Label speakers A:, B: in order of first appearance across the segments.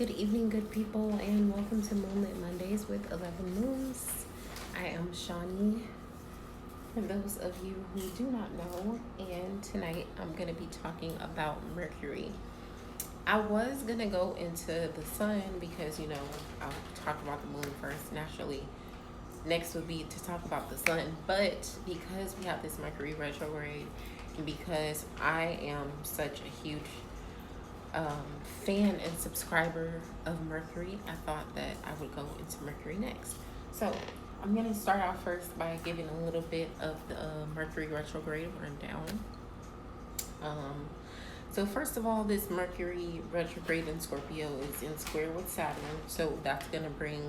A: Good evening, good people, and welcome to Moonlit Mondays with 11 Moons. I am Shawnee, for those of you who do not know, and tonight I'm going to be talking about Mercury. I was going to go into the sun because, I'll talk about the moon first naturally. Next would be to talk about the sun, but because we have this Mercury retrograde, and because I am such a huge fan and subscriber of Mercury, I thought that I would go into Mercury next. So I'm going to start out first by giving a little bit of the Mercury retrograde rundown. So first of all, this Mercury retrograde in Scorpio is in square with Saturn, so that's going to bring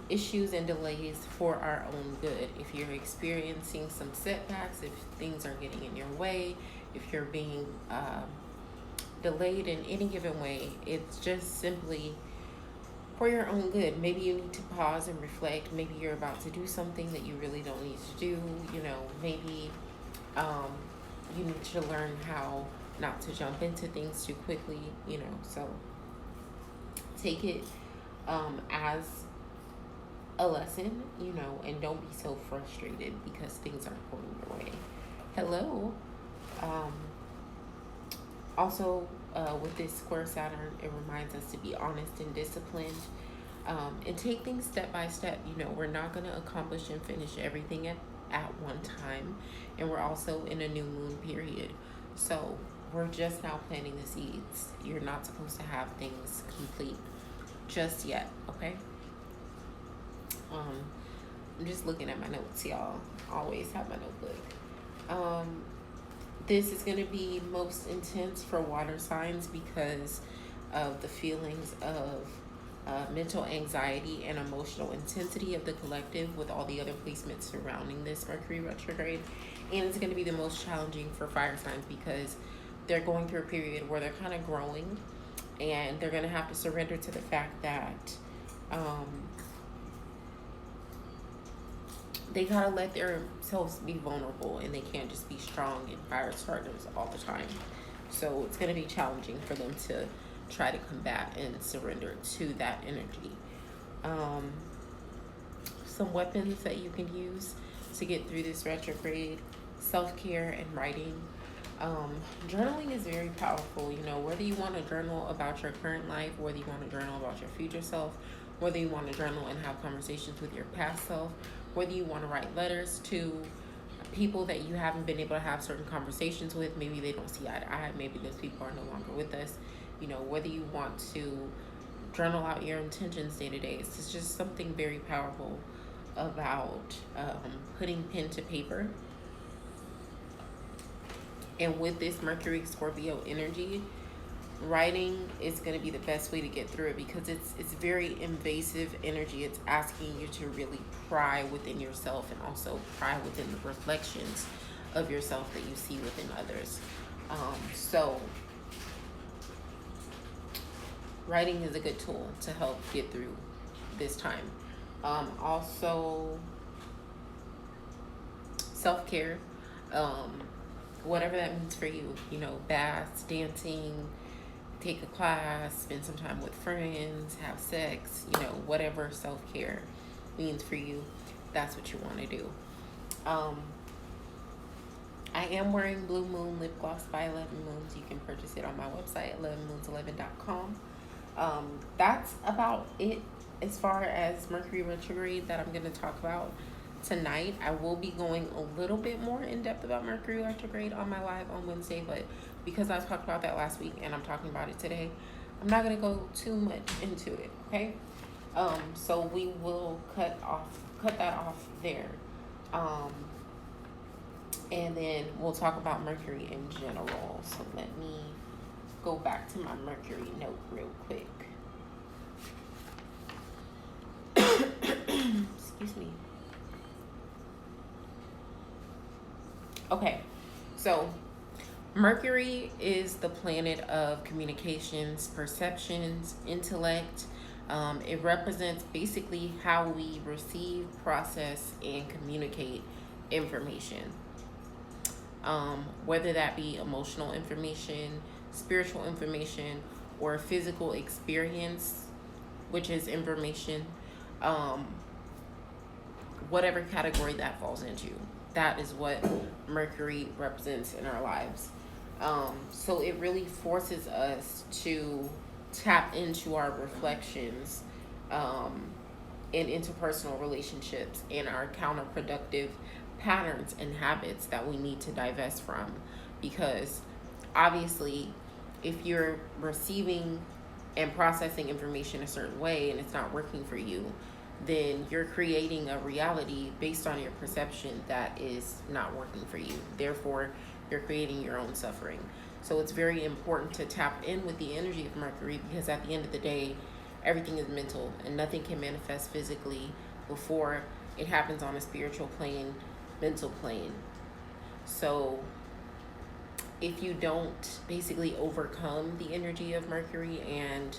A: issues and delays for our own good. If you're experiencing some setbacks, if things are getting in your way, if you're being delayed in any given way, it's just simply for your own good. Maybe you need to pause and reflect. Maybe you're about to do something that you really don't need to do. Maybe you need to learn how not to jump into things too quickly. So take it as a lesson, and don't be so frustrated because things aren't going your way. Hello. Also, with this square Saturn, it reminds us to be honest and disciplined, and take things step by step. We're not going to accomplish and finish everything at one time, and we're also in a new moon period. So we're just now planting the seeds. You're not supposed to have things complete just yet, okay? I'm just looking at my notes, y'all. Always have my notebook. This is going to be most intense for water signs because of the feelings of mental anxiety and emotional intensity of the collective with all the other placements surrounding this Mercury retrograde. And it's going to be the most challenging for fire signs because they're going through a period where they're kind of growing, and they're going to have to surrender to the fact that they gotta let themselves be vulnerable, and they can't just be strong and fire starters all the time. So it's gonna be challenging for them to try to combat and surrender to that energy. Some weapons that you can use to get through this retrograde: self-care and writing. Journaling is very powerful. Whether you want to journal about your current life, whether you want to journal about your future self, whether you want to journal and have conversations with your past self, whether you want to write letters to people that you haven't been able to have certain conversations with, maybe they don't see eye to eye, maybe those people are no longer with us, whether you want to journal out your intentions day to day. It's just something very powerful about putting pen to paper. And with this Mercury Scorpio energy, writing is going to be the best way to get through it because it's very invasive energy. It's asking you to really pry within yourself and also pry within the reflections of yourself that you see within others. So writing is a good tool to help get through this time. Also, self-care, whatever that means for you, baths, dancing, take a class, spend some time with friends, have sex, whatever self-care means for you, that's what you want to do. I am wearing Blue Moon lip gloss by 11 Moons. You can purchase it on my website, 11moons11.com. That's about it as far as Mercury retrograde that I'm going to talk about tonight. I will be going a little bit more in depth about Mercury retrograde on my live on Wednesday, but because I talked about that last week and I'm talking about it today, I'm not going to go too much into it, okay? So we will cut that off there. And then we'll talk about Mercury in general. So let me go back to my Mercury note real quick. Excuse me. Okay, so Mercury is the planet of communications, perceptions, intellect. It represents basically how we receive, process, and communicate information. Whether that be emotional information, spiritual information, or physical experience, which is information, um, whatever category that falls into. That is what Mercury represents in our lives. So it really forces us to tap into our reflections, um, in interpersonal relationships and our counterproductive patterns and habits that we need to divest from. Because obviously, if you're receiving and processing information a certain way and it's not working for you, then you're creating a reality based on your perception that is not working for you. Therefore, you're creating your own suffering. So it's very important to tap in with the energy of Mercury, because at the end of the day, everything is mental and nothing can manifest physically before it happens on a spiritual plane, mental plane. So if you don't basically overcome the energy of Mercury and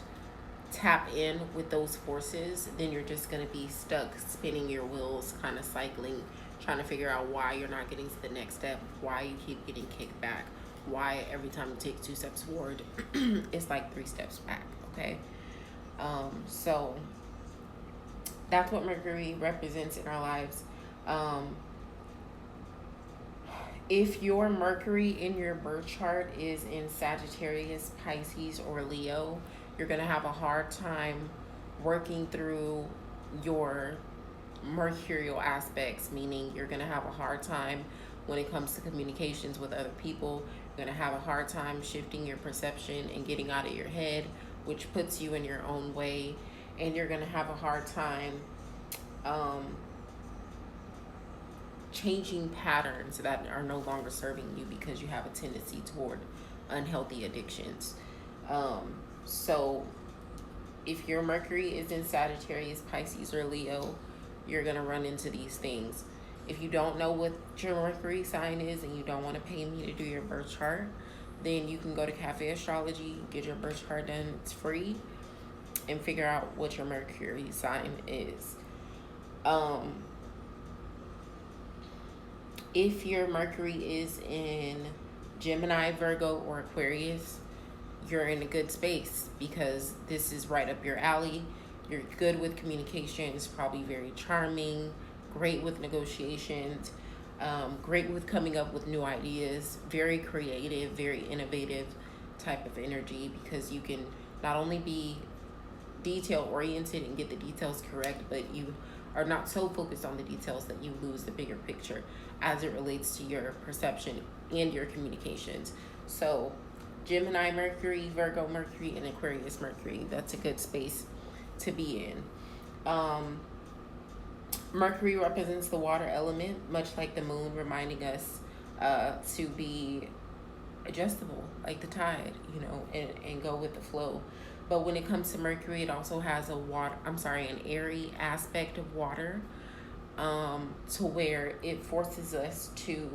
A: tap in with those forces, then you're just going to be stuck spinning your wheels, kind of cycling, trying to figure out why you're not getting to the next step, why you keep getting kicked back, why every time you take 2 steps forward, it's like 3 steps back, okay? So that's what Mercury represents in our lives. If your Mercury in your birth chart is in Sagittarius, Pisces, or Leo, you're going to have a hard time working through your mercurial aspects, meaning you're going to have a hard time when it comes to communications with other people. You're going to have a hard time shifting your perception and getting out of your head, which puts you in your own way. And you're going to have a hard time changing patterns that are no longer serving you, because you have a tendency toward unhealthy addictions. So if your Mercury is in Sagittarius, Pisces, or Leo, you're going to run into these things. If you don't know what your Mercury sign is and you don't want to pay me to do your birth chart, then you can go to Cafe Astrology, get your birth chart done. It's free, and figure out what your Mercury sign is. If your Mercury is in Gemini, Virgo, or Aquarius, you're in a good space, because this is right up your alley. You're good with communications, probably very charming, great with negotiations, great with coming up with new ideas, very creative, very innovative type of energy, because you can not only be detail oriented and get the details correct, but you are not so focused on the details that you lose the bigger picture as it relates to your perception and your communications. So Gemini Mercury, Virgo Mercury, and Aquarius Mercury, that's a good space to be in. Mercury represents the water element, much like the moon, reminding us to be adjustable, like the tide, and go with the flow. But when it comes to Mercury, it also has an airy aspect of water, to where it forces us to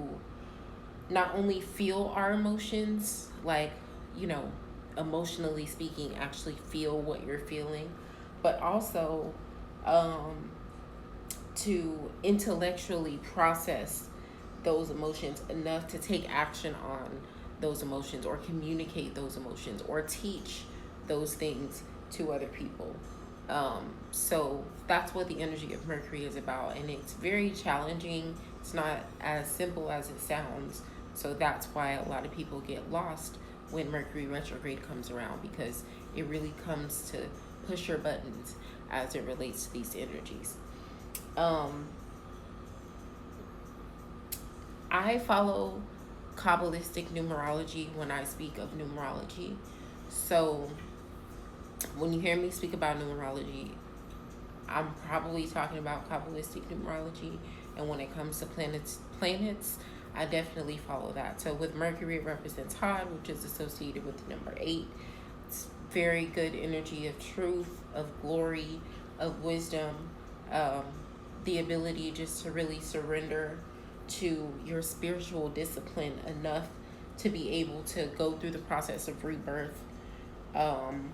A: not only feel our emotions, like, emotionally speaking, actually feel what you're feeling, but also to intellectually process those emotions enough to take action on those emotions, or communicate those emotions, or teach those things to other people. So that's what the energy of Mercury is about, and it's very challenging. It's not as simple as it sounds. So that's why a lot of people get lost when Mercury retrograde comes around, because it really comes to push your buttons as it relates to these energies. I follow Kabbalistic numerology when I speak of numerology. So when you hear me speak about numerology, I'm probably talking about Kabbalistic numerology. And when it comes to planets, I definitely follow that. So with Mercury, it represents Hod, which is associated with the number 8. It's very good energy of truth, of glory, of wisdom, the ability just to really surrender to your spiritual discipline enough to be able to go through the process of rebirth, and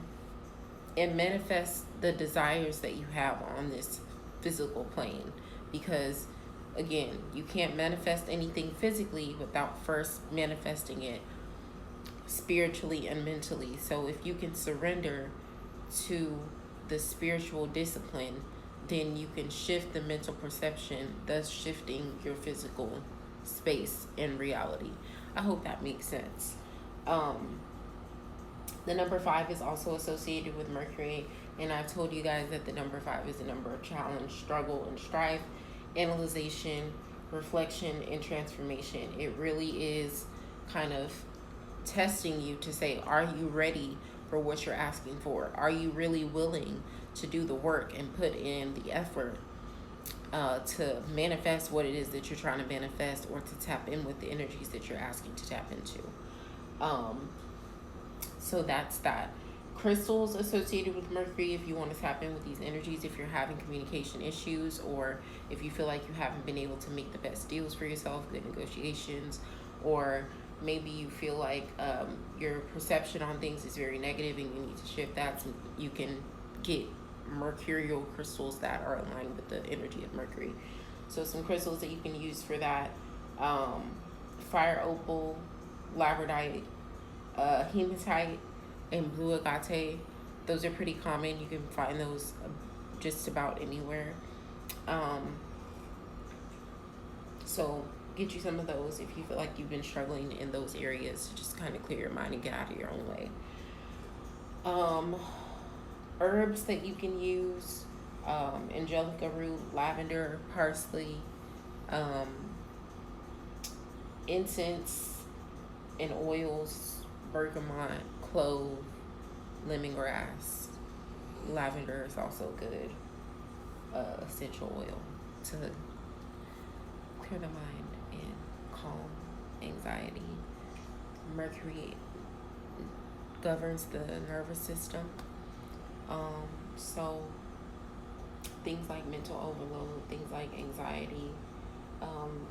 A: manifest the desires that you have on this physical plane. Because again, you can't manifest anything physically without first manifesting it spiritually and mentally. So if you can surrender to the spiritual discipline, then you can shift the mental perception, thus shifting your physical space and reality. I hope that makes sense. Um, the number 5 is also associated with Mercury, and I've told you guys that the number 5 is the number of challenge, struggle, and strife, analyzation, reflection, and transformation. It really is kind of testing you to say, are you ready for what you're asking for? Are you really willing to do the work and put in the effort to manifest what it is that you're trying to manifest, or to tap in with the energies that you're asking to tap into? So that's that. Crystals associated with Mercury, if you want to tap in with these energies, if you're having communication issues, or if you feel like you haven't been able to make the best deals for yourself, good negotiations, or maybe you feel like your perception on things is very negative and you need to shift that, so you can get mercurial crystals that are aligned with the energy of Mercury. So some crystals that you can use for that: fire opal, labradorite, hematite, and blue agate. Those are pretty common. You can find those just about anywhere. So get you some of those if you feel like you've been struggling in those areas, to just kind of clear your mind and get out of your own way. Herbs that you can use: angelica root, lavender, parsley, incense and oils, bergamot, clove, lemongrass. Lavender is also good essential oil to clear the mind and calm anxiety. Mercury governs the nervous system. So things like mental overload, things like anxiety,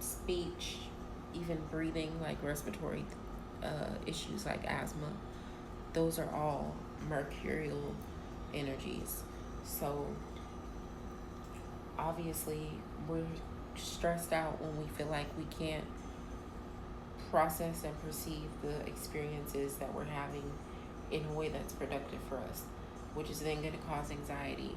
A: speech, even breathing, like respiratory issues like asthma, those are all mercurial energies. So obviously we're stressed out when we feel like we can't process and perceive the experiences that we're having in a way that's productive for us, which is then going to cause anxiety,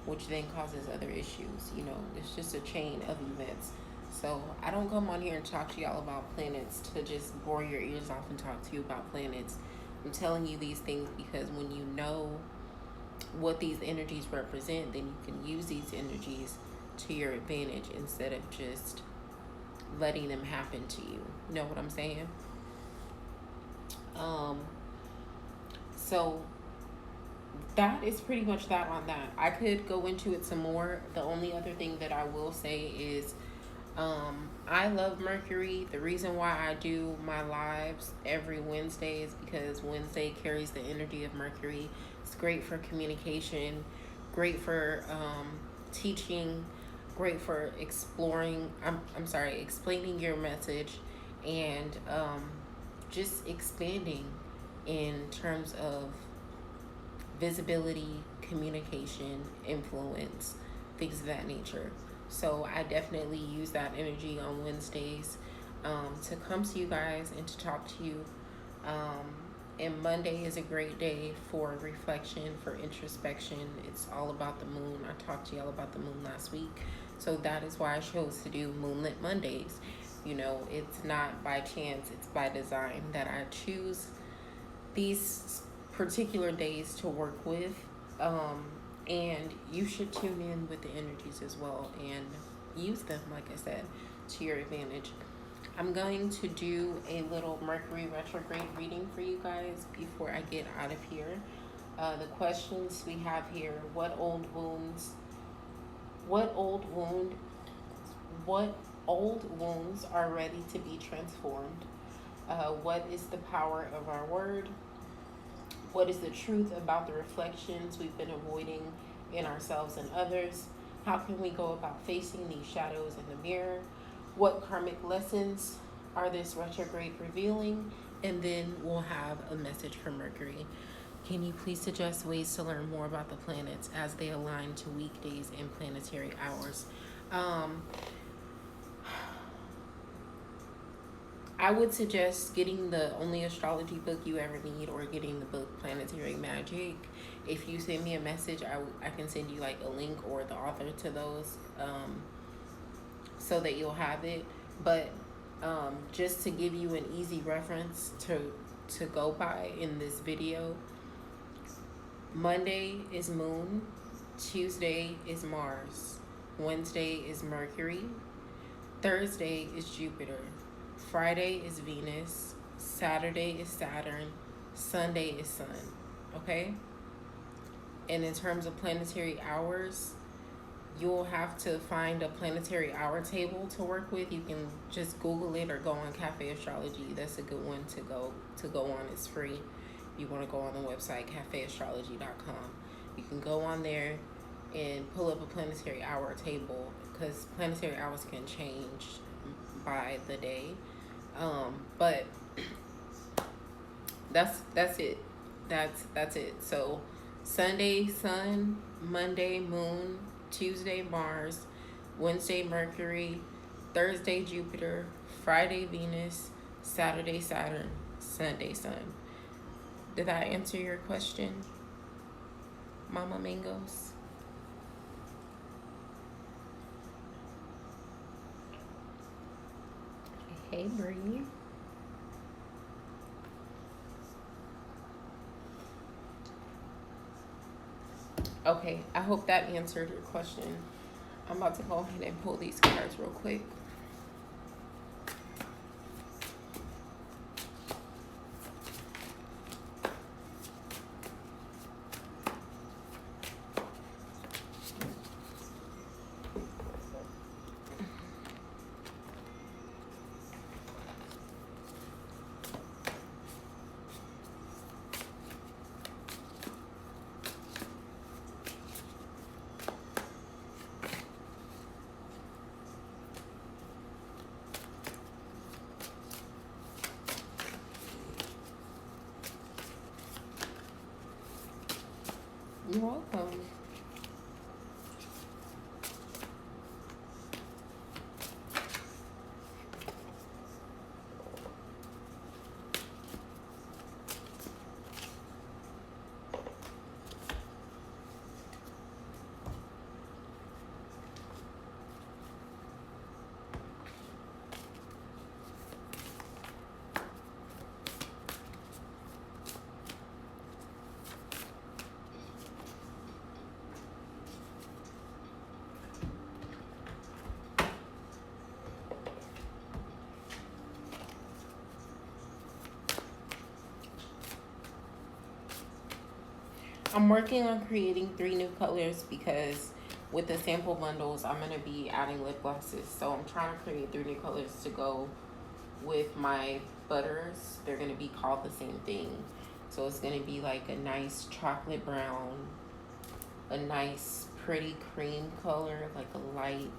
A: which then causes other issues. You know, it's just a chain of events. So I don't come on here and talk to y'all about planets to just bore your ears off and talk to you about planets. I'm telling you these things because when you know what these energies represent, then you can use these energies to your advantage instead of just letting them happen to you. You know what I'm saying? So that is pretty much that on that. I could go into it some more. The only other thing that I will say is I love Mercury. The reason why I do my lives every Wednesday is because Wednesday carries the energy of Mercury. It's great for communication, great for teaching, great for exploring. Explaining your message, and just expanding in terms of visibility, communication, influence, things of that nature. So I definitely use that energy on Wednesdays to come to you guys and to talk to you. And Monday is a great day for reflection, for introspection. It's all about the moon. I talked to y'all about the moon last week. So that is why I chose to do Moonlit Mondays. You know, it's not by chance, it's by design that I choose these particular days to work with. And you should tune in with the energies as well and use them, like I said, to your advantage. I'm going to do a little Mercury retrograde reading for you guys before I get out of here. The questions we have here: what old wounds are ready to be transformed? What is the power of our word? What is the truth about the reflections we've been avoiding in ourselves and others? How can we go about facing these shadows in the mirror? What karmic lessons are this retrograde revealing? And then we'll have a message from Mercury. Can you please suggest ways to learn more about the planets as they align to weekdays and planetary hours? I would suggest getting the only astrology book you ever need, or getting the book Planetary Magic. If you send me a message, I can send you like a link or the author to those, so that you'll have it. But just to give you an easy reference to go by in this video, Monday is Moon, Tuesday is Mars, Wednesday is Mercury, Thursday is Jupiter, Friday is Venus, Saturday is Saturn, Sunday is Sun. Okay? And in terms of planetary hours, you'll have to find a planetary hour table to work with. You can just Google it or go on Cafe Astrology. That's a good one to go on. It's free. You want to go on the website cafeastrology.com. You can go on there and pull up a planetary hour table, because planetary hours can change by the day. But that's it. That's it. So Sunday Sun, Monday Moon, Tuesday Mars, Wednesday Mercury, Thursday Jupiter, Friday Venus, Saturday Saturn, Sunday Sun. Did that answer your question, Mama Mangoes? Hey, Bree. Okay, I hope that answered your question. I'm about to go ahead and pull these cards real quick. You're welcome. I'm working on creating 3 new colors, because with the sample bundles, I'm going to be adding lip glosses. So I'm trying to create 3 new colors to go with my butters. They're going to be called the same thing. So it's going to be like a nice chocolate brown, a nice pretty cream color, like a light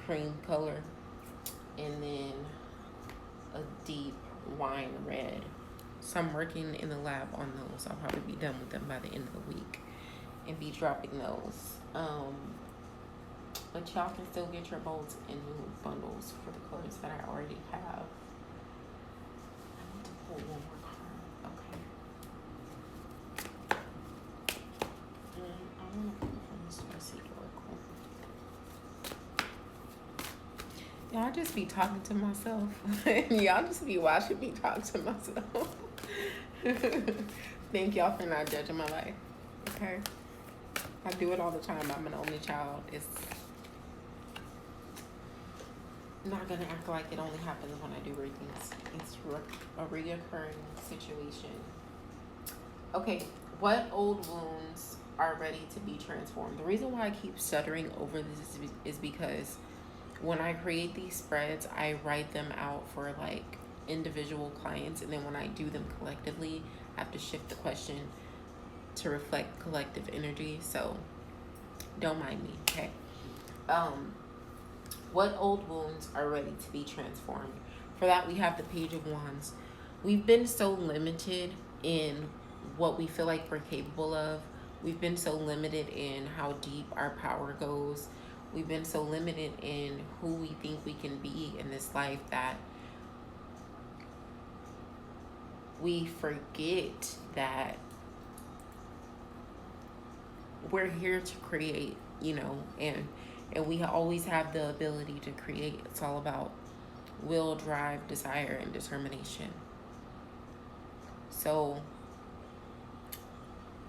A: cream color, and then a deep wine red. So I'm working in the lab on those. I'll probably be done with them by the end of the week and be dropping those. But y'all can still get your bolts in new bundles for the colors that I already have. I need to pull one more card. Okay. I want to pull from this Mercy Oracle. Y'all just be talking to myself. Y'all just be watching me talk to myself. Thank y'all for not judging my life. Okay? I do it all the time. I'm an only child. It's not gonna act like it only happens when I do readings. It's a reoccurring situation. Okay, what old wounds are ready to be transformed? The reason why I keep stuttering over this is because when I create these spreads, I write them out for like individual clients, and then when I do them collectively, I have to shift the question to reflect collective energy. So don't mind me, okay? What old wounds are ready to be transformed? For that, we have the Page of Wands. We've been so limited in what we feel like we're capable of. We've been so limited in how deep our power goes. We've been so limited in who we think we can be in this life that we forget that we're here to create, and we always have the ability to create. It's all about will, drive, desire, and determination. So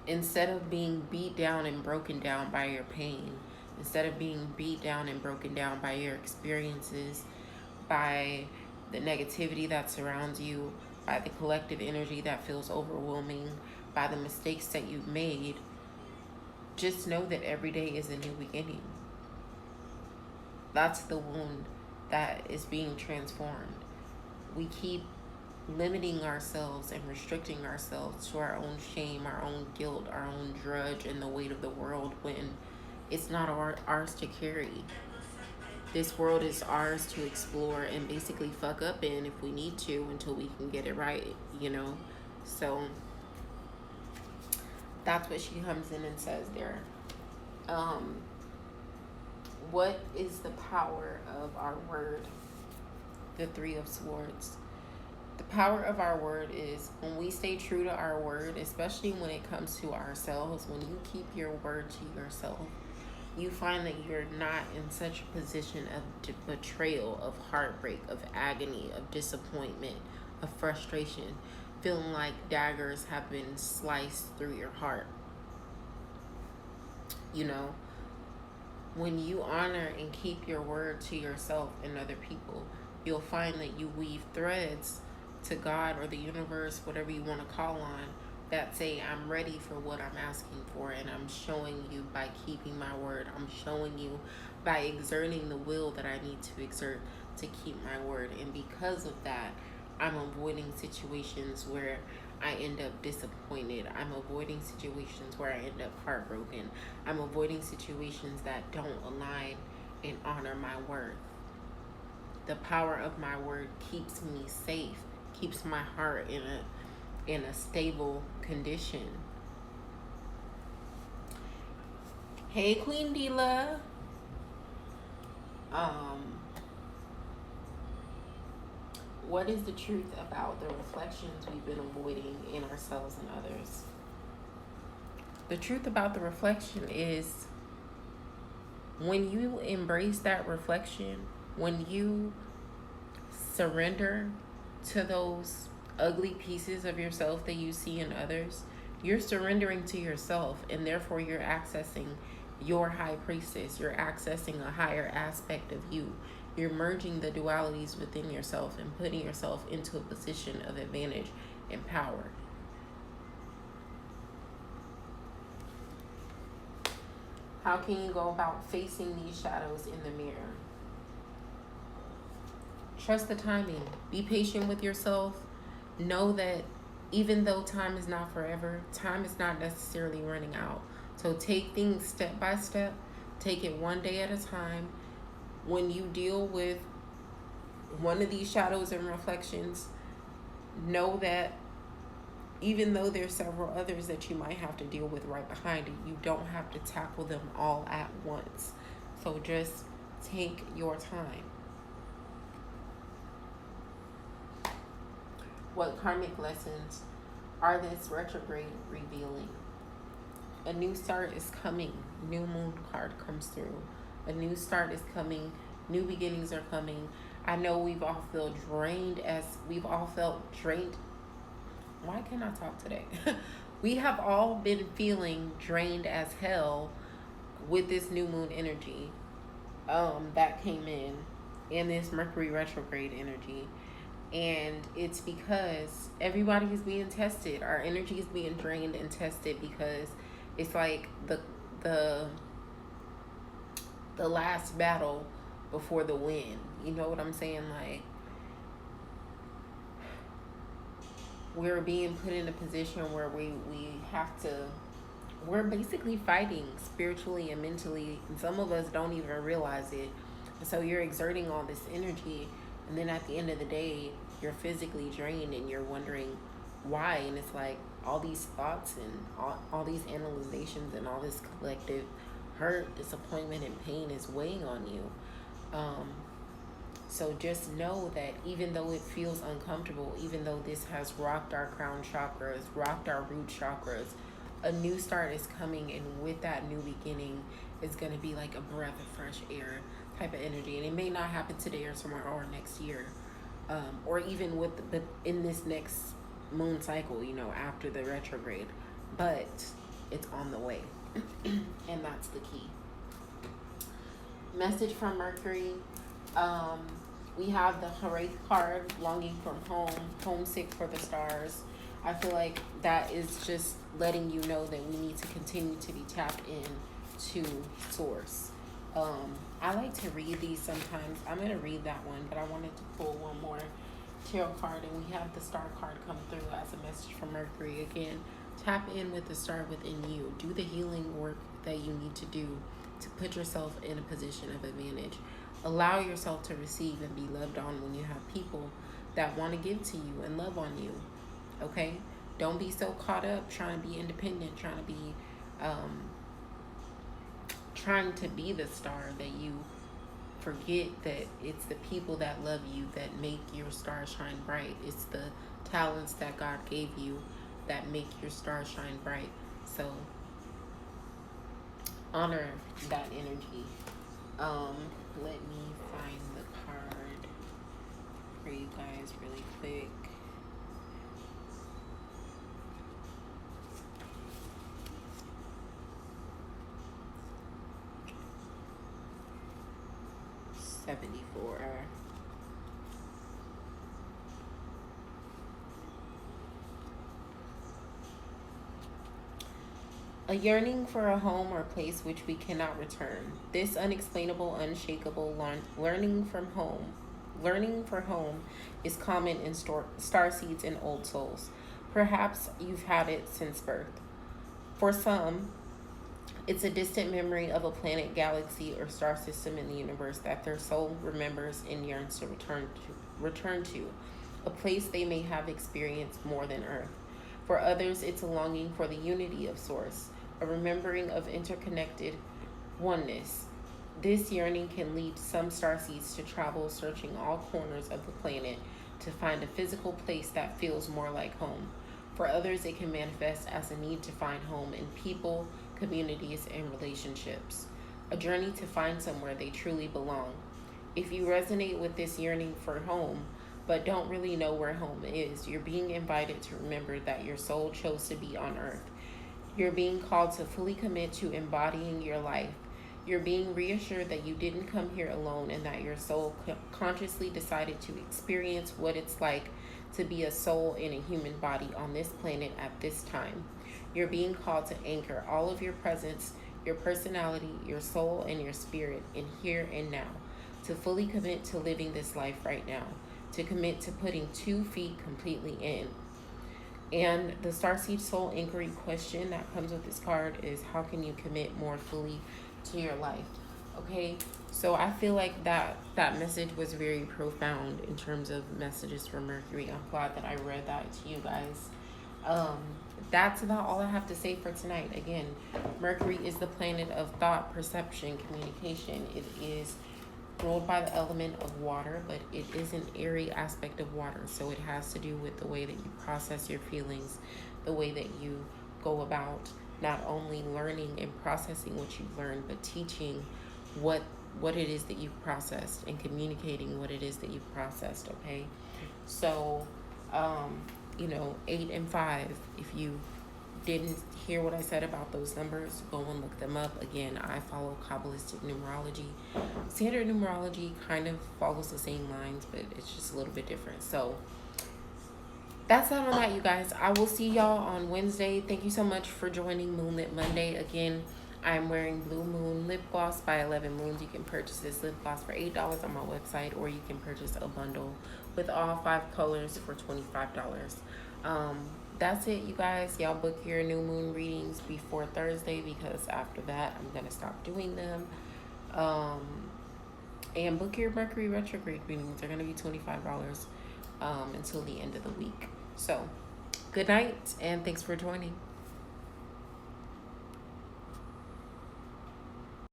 A: instead of being beat down and broken down by your pain, instead of being beat down and broken down by your experiences, by the negativity that surrounds you, by the collective energy that feels overwhelming, by the mistakes that you've made, just know that every day is a new beginning. That's the wound that is being transformed. We keep limiting ourselves and restricting ourselves to our own shame, our own guilt, our own drudge, and the weight of the world when it's not ours to carry. This world is ours to explore and basically fuck up in if we need to until we can get it right, So that's what she comes in and says there. What is the power of our word? The Three of Swords. The power of our word is when we stay true to our word, especially when it comes to ourselves. When you keep your word to yourself, you find that you're not in such a position of betrayal, of heartbreak, of agony, of disappointment, of frustration, feeling like daggers have been sliced through your heart. When you honor and keep your word to yourself and other people, you'll find that you weave threads to God or the universe, whatever you want to call on, that say, I'm ready for what I'm asking for, and I'm showing you by keeping my word. I'm showing you by exerting the will that I need to exert to keep my word. And because of that, I'm avoiding situations where I end up disappointed. I'm avoiding situations where I end up heartbroken. I'm avoiding situations that don't align and honor my worth. The power of my word keeps me safe, keeps my heart in a stable condition. Hey, Queen Dila. What is the truth about the reflections we've been avoiding in ourselves and others? The truth about the reflection is when you embrace that reflection, when you surrender to those ugly pieces of yourself that you see in others, you're surrendering to yourself, and therefore you're accessing your high priestess. You're accessing a higher aspect of you. You're merging the dualities within yourself and putting yourself into a position of advantage and power. How can you go about facing these shadows in the mirror? Trust the timing. Be patient with yourself. Know that even though time is not forever, time is not necessarily running out. So take things step by step. Take it one day at a time. When you deal with one of these shadows and reflections, know that even though there's several others that you might have to deal with right behind it, you don't have to tackle them all at once. So just take your time. What karmic lessons are this retrograde revealing? A new start is coming. New moon card comes through. A new start is coming. New beginnings are coming. I know we've all felt drained Why can't I talk today? We have all been feeling drained as hell with this new moon energy that came in this Mercury retrograde energy. And it's because everybody is being tested. Our energy is being drained and tested because it's like the last battle before the win. You know what I'm saying? Like, we're being put in a position where we're basically fighting spiritually and mentally, and some of us don't even realize it. And so you're exerting all this energy, and then at the end of the day, you're physically drained and you're wondering why. And it's like all these thoughts and all these analyzations and all this collective hurt, disappointment, and pain is weighing on you. So just know that even though it feels uncomfortable, even though this has rocked our crown chakras, rocked our root chakras, a new start is coming, and with that new beginning is going to be like a breath of fresh air type of energy. And it may not happen today or tomorrow or next year, or even in this next moon cycle, after the retrograde, but it's on the way. And that's the key. Message from Mercury. We have the Harith card, longing from home, homesick for the stars. I feel like that is just letting you know that we need to continue to be tapped in to source. I like to read these sometimes. I'm going to read that one, but I wanted to pull one more tarot card, and we have the star card come through as a message from Mercury. Again, tap in with the star within you. Do the healing work that you need to do to put yourself in a position of advantage. Allow yourself to receive and be loved on when you have people that want to give to you and love on you. Okay? Don't be so caught up trying to be independent, trying to be the star that you forget that it's the people that love you that make your star shine bright. It's the talents that God gave you that make your star shine bright. So honor that energy. Let me find the card for you guys really quick. $74. A yearning for a home or place which we cannot return. This unexplainable, unshakable learning for home is common in starseeds and old souls. Perhaps you've had it since birth. For some, it's a distant memory of a planet, galaxy, or star system in the universe that their soul remembers and yearns to return to, a place they may have experienced more than Earth. For others, it's a longing for the unity of Source, a remembering of interconnected oneness. This yearning can lead some starseeds to travel searching all corners of the planet to find a physical place that feels more like home. For others, it can manifest as a need to find home in people, communities, and relationships, a journey to find somewhere they truly belong. If you resonate with this yearning for home, but don't really know where home is, you're being invited to remember that your soul chose to be on Earth. You're being called to fully commit to embodying your life. You're being reassured that you didn't come here alone and that your soul consciously decided to experience what it's like to be a soul in a human body on this planet at this time. You're being called to anchor all of your presence, your personality, your soul, and your spirit in here and now, to fully commit to living this life right now, to commit to putting 2 feet completely in. And the Starseed Soul Inquiry question that comes with this card is, how can you commit more fully to your life? Okay, so I feel like that message was very profound in terms of messages from Mercury. I'm glad that I read that to you guys. That's about all I have to say for tonight. Again, Mercury is the planet of thought, perception, communication. It is ruled by the element of water, but it is an airy aspect of water. So it has to do with the way that you process your feelings, the way that you go about not only learning and processing what you've learned, but teaching what it is that you've processed and communicating what it is that you've processed. Okay, so 8 and 5, if you didn't hear what I said about those numbers, go and look them up. Again, I follow Kabbalistic numerology. Standard numerology kind of follows the same lines, but it's just a little bit different. So that's that on that, you guys. I will see y'all on Wednesday. Thank you so much for joining Moonlit Monday. Again, I'm wearing Blue Moon Lip Gloss by 11 Moons. You can purchase this lip gloss for $8 on my website, or you can purchase a bundle with all 5 colors for $25. That's it, you guys. Y'all book your new moon readings before Thursday, because after that, I'm going to stop doing them. And book your Mercury Retrograde readings. They're going to be $25 until the end of the week. So, good night, and thanks for joining.